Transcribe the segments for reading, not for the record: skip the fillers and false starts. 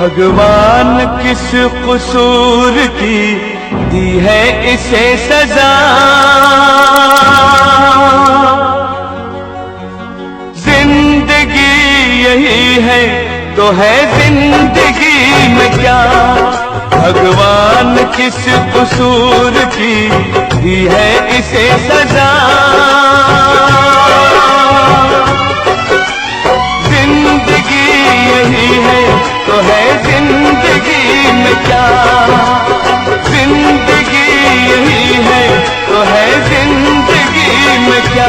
भगवान किस कसूर की दी है इसे सजा। जिंदगी यही है तो है जिंदगी में क्या, भगवान किस कसूर की दी है इसे सजा। जिंदगी यही है तो है जिंदगी में क्या, जिंदगी यही है तो है जिंदगी में क्या।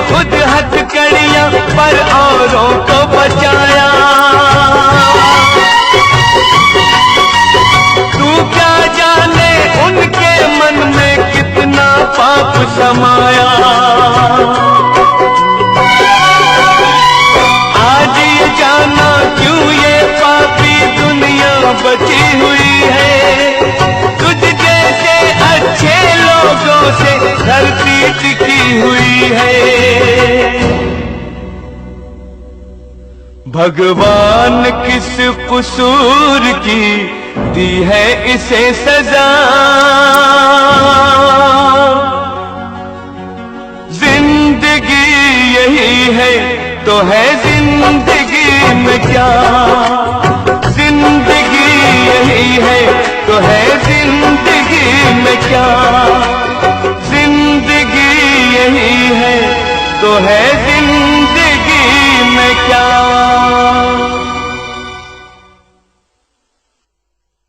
खुद हथकड़ियां पर औरों को बचाया, तू क्या जाने उनके मन में कितना पाप समाया। आज ये जाना क्यों ये पापी दुनिया बची हुई है, तुझ जैसे अच्छे लोगों से धरती टिकी हुई है। भगवान किस कसूर की दी है इसे सजा। जिंदगी यही है तो है जिंदगी में क्या, जिंदगी यही है तो है जिंदगी में क्या, जिंदगी यही है तो है जिंदगी में क्या।